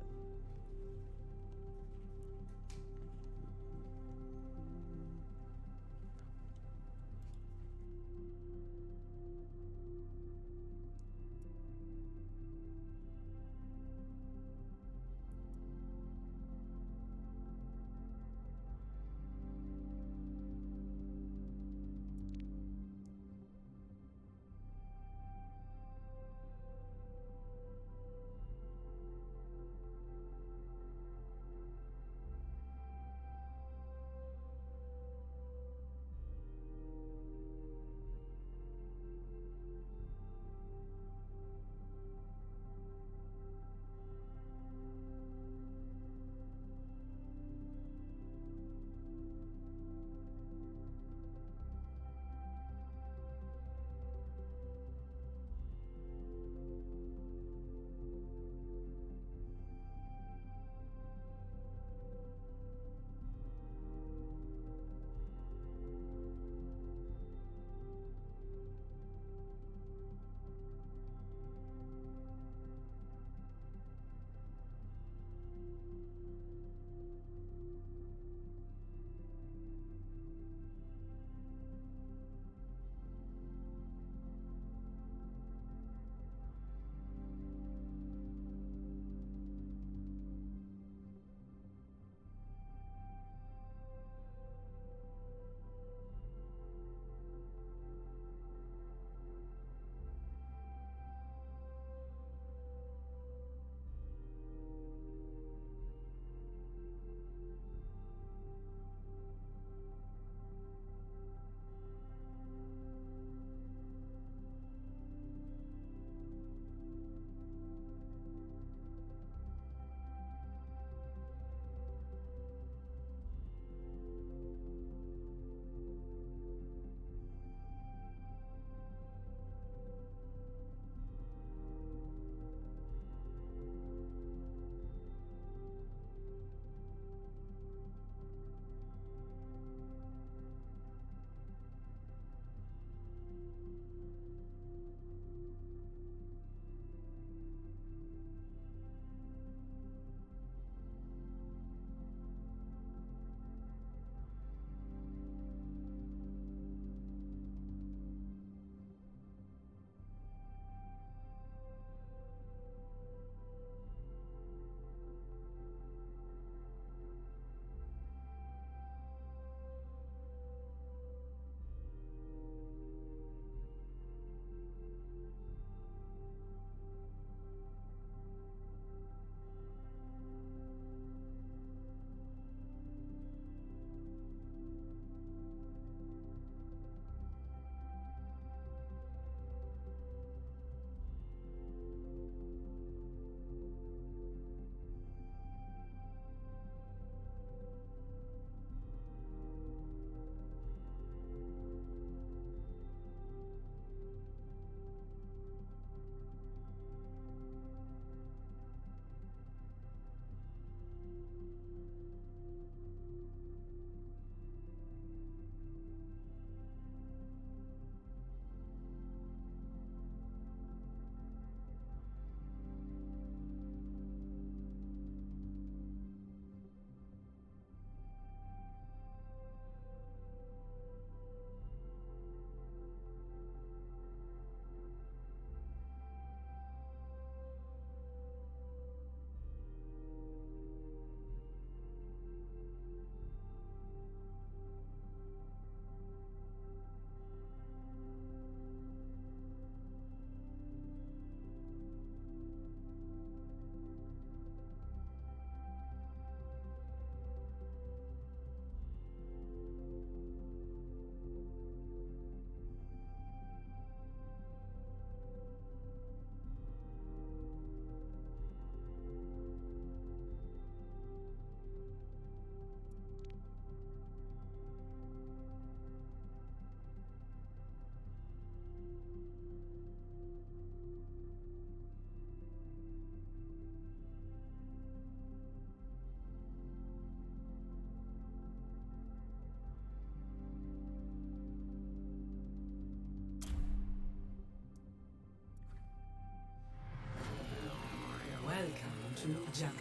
A: through jungle.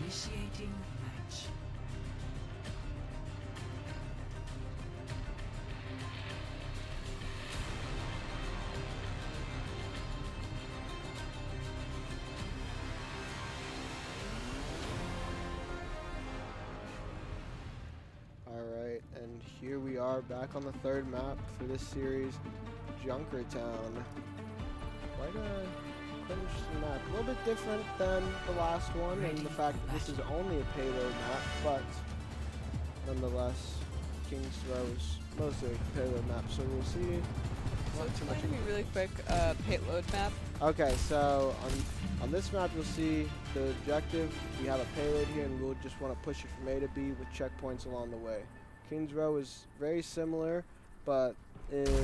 A: Initiating match.
B: Alright, and here we are back on the third map for this series, Junkertown. Quite an interesting map. A little bit different than the last one in the fact that this is only a payload map, but nonetheless, King's Row is mostly a payload map, so we'll see.
C: So explain to me really quick, payload map.
B: Okay, so on this map you'll see the objective. We have a payload here and we'll just want to push it from A to B with checkpoints along the way. King's Row is very similar, but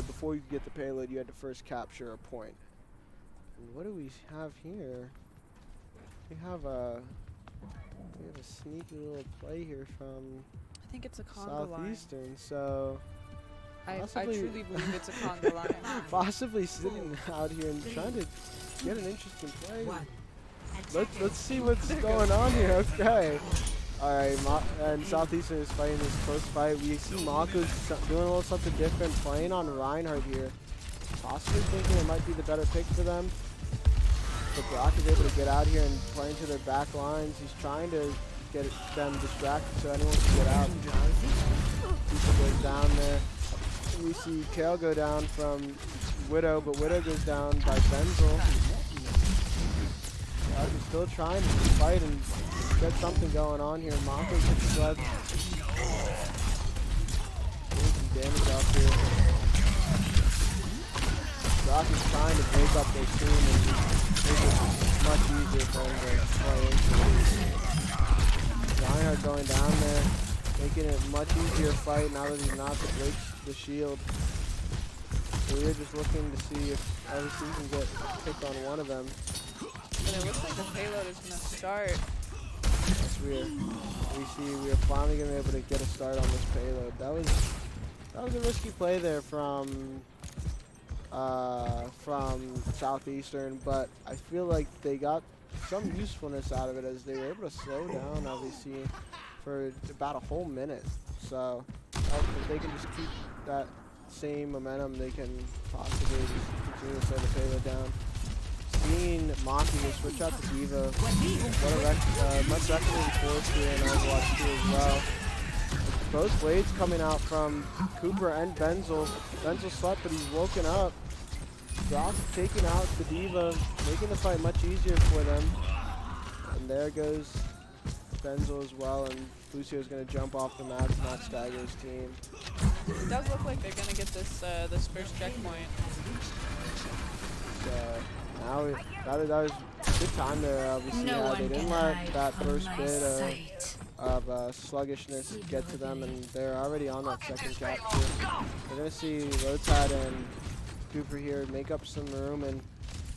B: before you could get the payload you had to first capture a point. And what do we have here? We have a sneaky little play here from
C: I think it's a conga line.
B: Southeastern, so
C: I truly believe it's a conga line.
B: possibly sitting out here and trying to get an interesting play. Let's see what's going on here. Okay. Alright, and Southeastern is fighting this close fight. We see Mako's doing a little something different, playing on Reinhardt here. Possibly thinking it might be the better pick for them. But Brock is able to get out here and play into their back lines. He's trying to get them distracted so anyone can get out. People goes down there. We see Kale go down from Widow, but Widow goes down by Benzel. He's still trying to fight and get something going on here. Mako gets sled. Doing some damage out here. Brock is trying to break up their team and make it much easier for them to play into. Reinhardt going down there, making it much easier fight now that he's not to break the shield. So we're just looking to see if LVC can get picked on one of them.
C: And it looks like the payload is gonna start.
B: That's weird. We are finally gonna be able to get a start on this payload. That was a risky play there from Southeastern, but I feel like they got some usefulness out of it as they were able to slow down LVC for about a whole minute. So if they can just keep that same momentum, they can possibly just continue to slow the payload down. Seeing Maki will switch out to Diva. What a much recommended force here in Overwatch 2 as well. Both blades coming out from Cooper and Benzel. Benzel slept, but he's woken up. Brock taking out the Diva, making the fight much easier for them. And there goes Benzel as well, and Lucio is going to jump off the map, not stagger his team.
C: It does look like they're going to get this first checkpoint.
B: So now that was a good time there, obviously. They didn't let that first bit of sluggishness get to them, and they're already on that second capture. We're going to see Rotad and Cooper here make up some room and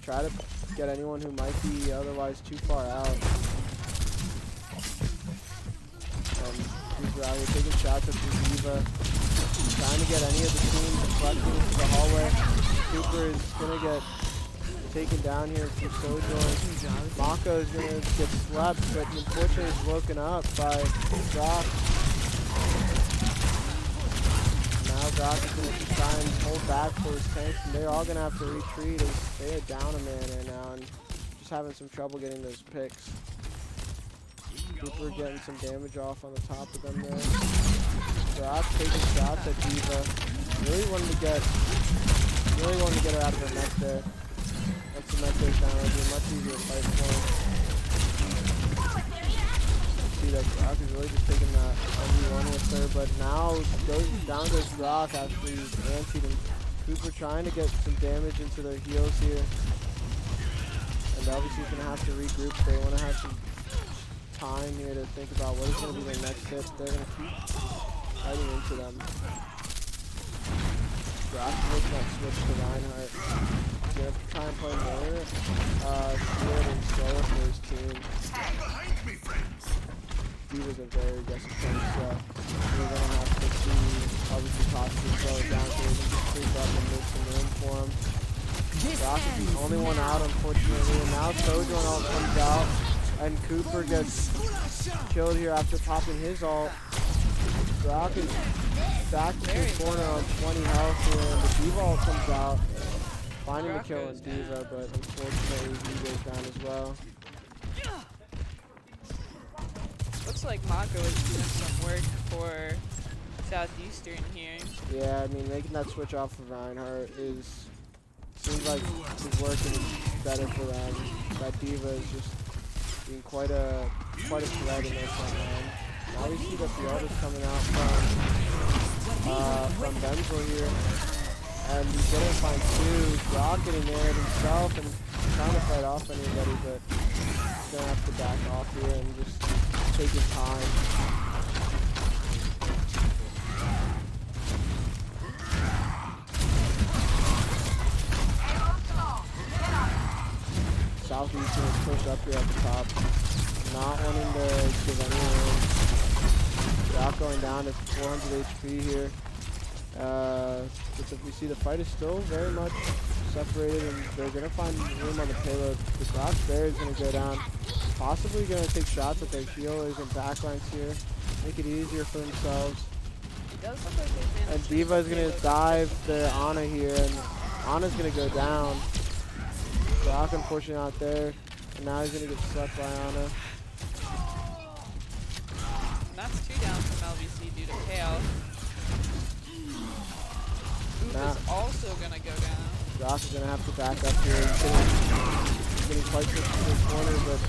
B: try to get anyone who might be otherwise too far out. Cooper out here taking shots at the Diva, trying to get any of the team deflecting into the hallway. Cooper is going to get taken down here for Sojourn. Mako is going to get slapped, but unfortunately is woken up by Brock. Now Brock is going to try and hold back for his tanks, and they're all going to have to retreat as they are down a man right now and just having some trouble getting those picks. Cooper getting some damage off on the top of them there. Brock taking shots at Diva. Really wanted to get her out of her neck there. Once the neck goes down, it'll be a much easier fight for him. See that Brock is really just taking that 1v1 with her, but now down goes Brock after he's antied him. Cooper trying to get some damage into their heals here. And obviously he's going to have to regroup. They want to have some time here to think about what is going to be their next hit. They're going to keep fighting into them. Brock making that switch to Reinhardt. He's going to try and play more good and slower for his team. He was a very aggressive team, so we're going to have to see obviously possibly slow it down so we can just creep up and make some room for him. Rock is the only one out, unfortunately. And now Sojourn ult comes out, and Cooper gets killed here after popping his ult. Rock is back to the corner on 20 health here, and the D.Va ult comes out, finding the kill on D.Va, but unfortunately he goes down as well.
C: Looks like Mako is doing some work for Southeastern here.
B: Yeah, I mean, making that switch off of Reinhardt seems like it's working better for them. That D.Va is just being quite a threat in their front line. Now we see that the ult is coming out from Benzel here, and he's gonna find two. Brock getting there himself and trying to fight off anybody, but he's gonna have to back off here and just take his time. Southeastern is pushed up here at the top, not wanting to give any room. Brock going down to 400 HP here. But we see the fight is still very much separated, and they're going to find room on the payload. The Brock's Bear is going to go down, possibly going to take shots at their healers and backlines here, make it easier for themselves.
C: It does look like they
B: And D.Va is going to dive the Ana here, and Ana's going to go down. Brock unfortunately out there, and now he's going to get struck by Ana.
C: That's 2 down from LVC due to KO. Oop is also gonna go down.
B: Brock is gonna have to back up here. He's getting quite pushed to the corner, but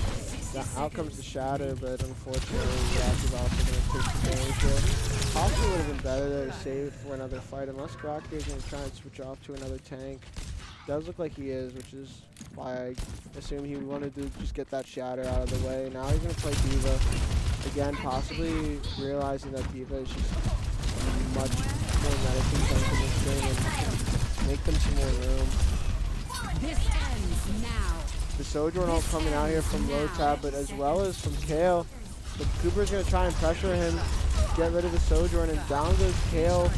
B: out comes the shatter, but unfortunately Brock is also gonna take the damage here. Possibly would have been better there to save it for another fight, unless Brock is gonna try and switch off to another tank. Does look like he is, which is why I assume he wanted to just get that shatter out of the way. Now he's gonna play D.Va. Again, possibly realizing that D.Va is just much more medicine tank in this game and make them some more room.
A: This ends now.
B: The Sojourn ult coming out here from low tab, but as well as from Kale. But Cooper's gonna try and pressure him, get rid of the Sojourn, and down goes Kale.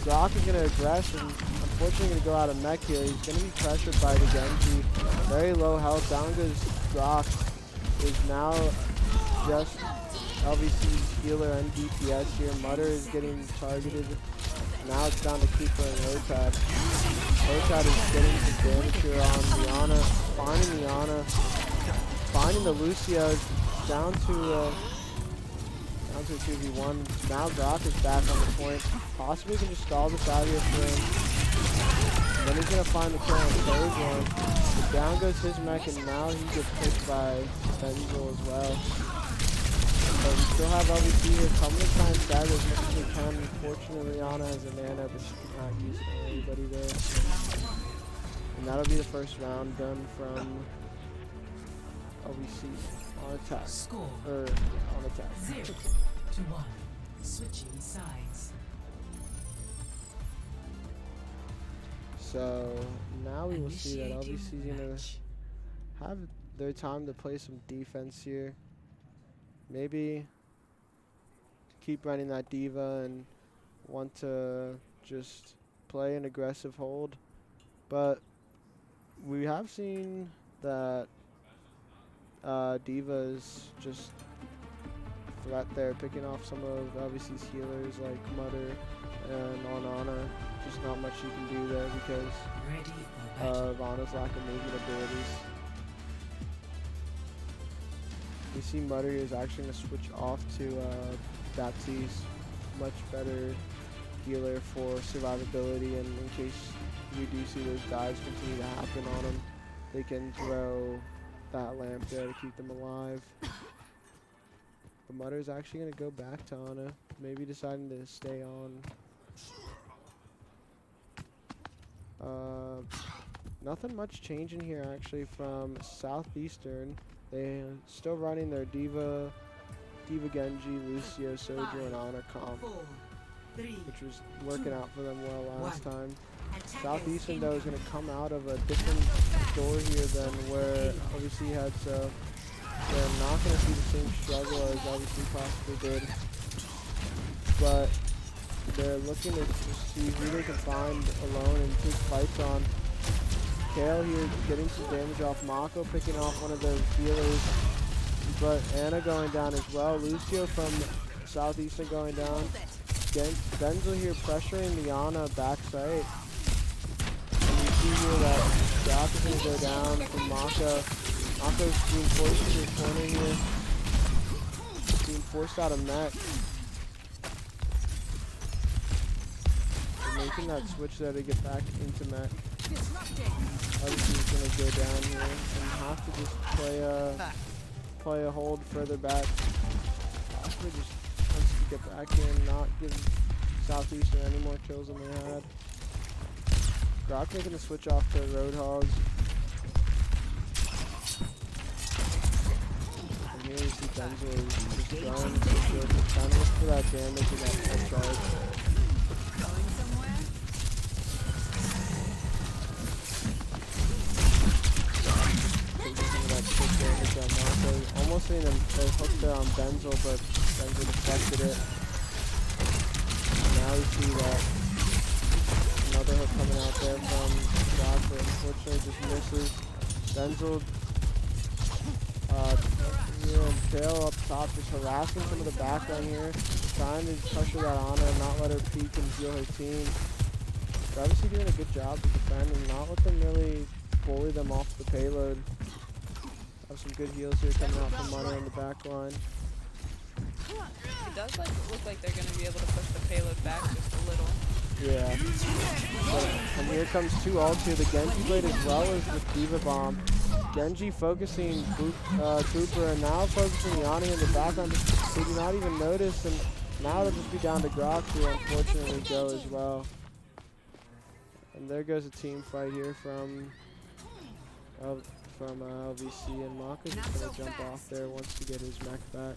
B: Brock is gonna aggress and unfortunately gonna go out of mech here. He's gonna be pressured by the Genji. Very low health. Down goes Brock. Is now just LVC's healer and DPS here. Mutter is getting targeted. Now it's down to Cooper and Lotad. Lotad is getting some damage here on the Ana. Finding the Ana. Finding the Lucio. Down to 2v1. Now Brock is back on the point. Possibly can just stall this out here for him. Then he's going to find the kill on Sojourn. But down goes his mech, and now he gets picked by Benzel as well. But we still have LVC here coming to try and stagger as much as we can. Unfortunately, Ana has a nano, but she cannot use it on anybody there. And that'll be the first round done from LVC on attack.
D: Score.
B: On attack.
D: 0-1. Switching sides.
B: So now we will see that
D: Initiating
B: LVC is going
D: match.
B: to have their time to play some defense here. Maybe keep running that D.Va and want to just play an aggressive hold. But we have seen that D.Va is just a threat there, picking off some of LVC's healers like Mutter and on Ana. Just not much you can do there because
D: Ready for battle.
B: of Ana's lack of movement abilities. We see Mutter is actually going to switch off to Baptiste, much better healer for survivability, and in case you do see those dives continue to happen on him, they can throw that lamp there to keep them alive. But Mutter is actually going to go back to Ana, maybe deciding to stay on. Nothing much changing here actually from Southeastern. They're still running their D.Va Genji, Lucio, Sojourn, Ana comp, which was working out for them well last time. Southeastern though is going to come out of a different door here than where LVC had, so they're not going to see the same struggle as LVC possibly did. But they're looking to just see who they can find alone and take fights on. Kale here getting some damage off. Mako picking off one of those healers. But Anna going down as well. Lucio from Southeastern going down. Benzel here pressuring the Ana backside. And you see here that Doc is going to go down from Mako. Mako's being forced into the corner here. Being forced out of mech. They're making that switch there to get back into mech. Obviously he's going to go down here and have to just play a hold further back. Oscar just wants to get back here and not give Southeastern any more kills than they had. Grok making the switch off to Roadhogs. And here we see Benzo just trying to look for that damage and that charge. Almost seeing them hook there on Benzel, but Benzel deflected it. And now we see that another hook coming out there from Doc, but unfortunately just misses. Benzel, Tail up top, just harassing some of the backline here, trying to pressure that on her and not let her peek and heal her team. They're obviously doing a good job to defend and not let them really bully them off the payload. Have some good heals here coming out from Money on the back line.
C: It does look like they're going to be able to push the payload back just a little.
B: Yeah. And here comes two ults here, the Genji Blade as well as the Diva Bomb. Genji focusing Cooper and now focusing Yanni in the background. They do not even notice, and now they'll just be down to Grok, who unfortunately go as well. And there goes a team fight here from LVC, and Mako's just going to jump off there once to get his mech back.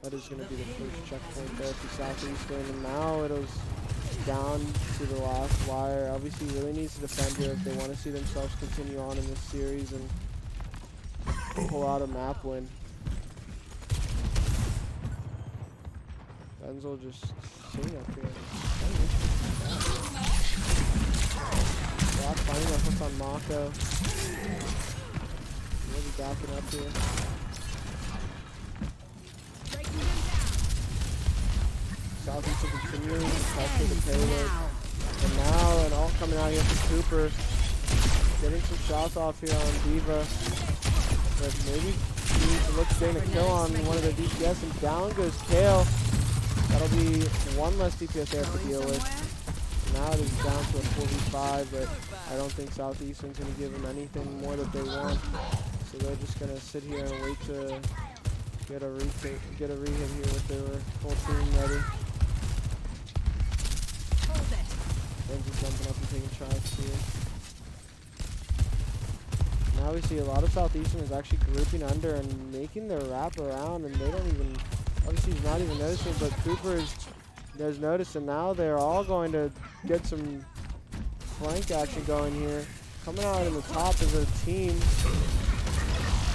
B: That is going to be the first checkpoint there for Southeastern, and now it'll down to the last wire. LVC really needs to defend here if they want to see themselves continue on in this series and pull out a map win. Benzel just sitting up here. Rock finding a hook on Mako. Really backing up here. Southeastern continuing to pressure the payload. And now an ult coming out here from Cooper. Getting some shots off here on Diva. But maybe he needs to look to gain a kill on one of the DPS, and down goes Kale. That'll be one less DPS there to deal with. Now it is down to a 4v5, but I don't think Southeastern's going to give them anything more that they want. So they're just going to sit here and wait to get a rehit here with their full team ready. Then just jumping up and taking shots here. Now we see a lot of Southeastern is actually grouping under and making their wrap around, and they don't even, obviously he's not even noticing, but Cooper does notice, and now they're all going to get some flank action going here. Coming out in the top is a team,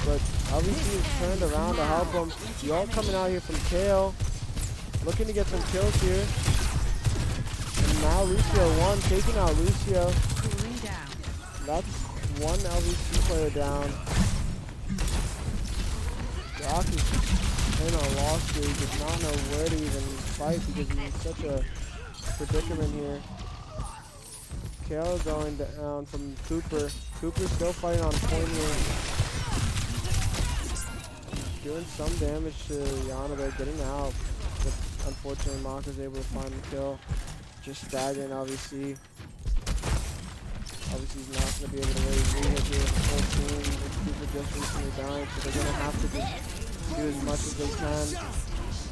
B: but LVC is turned around to help them. The ult coming out here from Kale, looking to get some kills here. And now Lucio taking out Lucio. That's one LVC player down. Doc is in a loss here. He does not know where to even fight because he's in such a predicament here. Kale going down from Cooper. Cooper's still fighting on point here. Doing some damage to Yana there, getting out. But unfortunately, Mako's able to find the kill. Just staggering LVC. Obviously, he's not going to be able to really rehit here with the full team. With Cooper just recently dying, so they're going to have to just do as much as they can.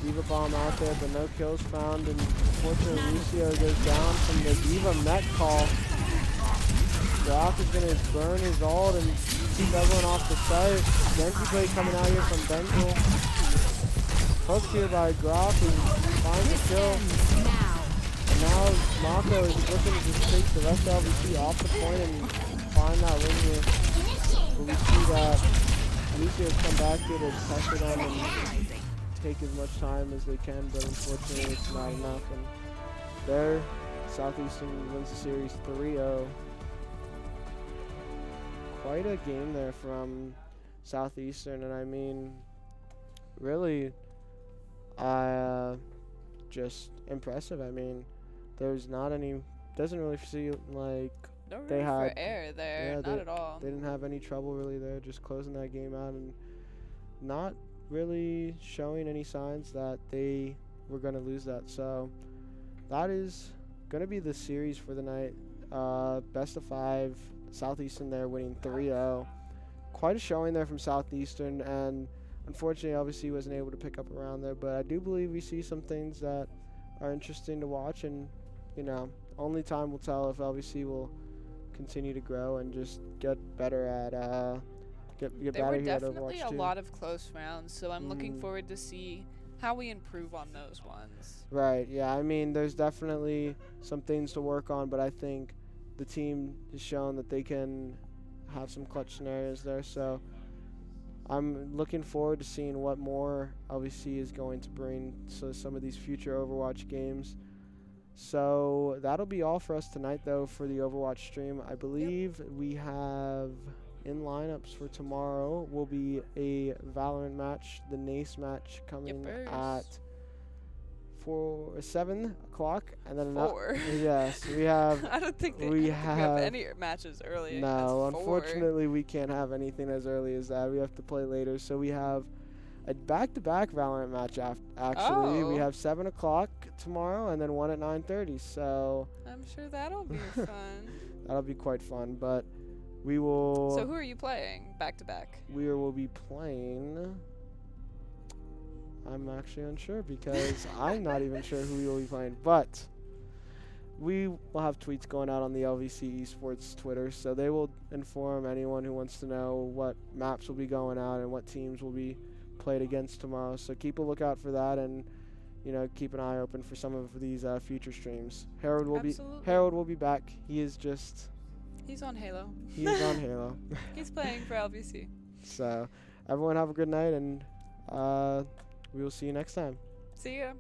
B: Diva Bomb out there, but no kills found. And unfortunately, Lucio goes down from the Diva mech call. Grok is going to burn his ult and keep everyone off the site. Genji Blade coming out here from Benzel. Hooked here by Grok, who finds a kill. And now Mako is looking to just take the rest of LVC off the point and find that win here. But we see that Lucio's come back here to pressure them and take as much time as they can, but unfortunately it's not enough. And there, Southeastern wins the series 3-0. Quite a game there from Southeastern, and I mean, really, just impressive. I mean, there's not any, doesn't really seem like
C: No
B: they
C: room
B: had,
C: for error there,
B: yeah,
C: not at all.
B: they didn't have any trouble really there, just closing that game out and not really showing any signs that they were going to lose that. So that is going to be the series for the night. Best of 5, Southeastern there winning 3-0. Quite a showing there from Southeastern, and unfortunately LVC wasn't able to pick up around there, but I do believe we see some things that are interesting to watch, and you know, only time will tell if LVC will continue to grow and just get better at get
C: There
B: better
C: were
B: here at
C: definitely
B: Overwatch
C: a
B: 2.
C: lot of close rounds, so I'm looking forward to see how we improve on those ones.
B: Right, yeah, I mean, there's definitely some things to work on, but I think the team has shown that they can have some clutch scenarios there, so I'm looking forward to seeing what more LVC is going to bring to some of these future Overwatch games. So that'll be all for us tonight, though, for the Overwatch stream. I believe we have in lineups for tomorrow will be a Valorant match, the NACE match coming at 7 o'clock, and then
C: Four.
B: Yes, we have.
C: I don't think
B: we have
C: any matches early.
B: No,
C: as 4.
B: unfortunately, we can't have anything as early as that. We have to play later. So we have a back-to-back Valorant match. Actually, we have 7 o'clock tomorrow, and then one at 9:30. So
C: I'm sure that'll be fun.
B: that'll be quite fun. But we will.
C: So who are you playing back to back?
B: We will be playing. I'm actually unsure because I'm not even sure who we will be playing. But we will have tweets going out on the LVC Esports Twitter, so they will inform anyone who wants to know what maps will be going out and what teams will be played against tomorrow. So keep a lookout for that, and you know, keep an eye open for some of these future streams. Harold will be back. He's on Halo. He is on Halo.
C: He's playing for LVC.
B: So everyone have a good night, and we will see you next time.
C: See ya.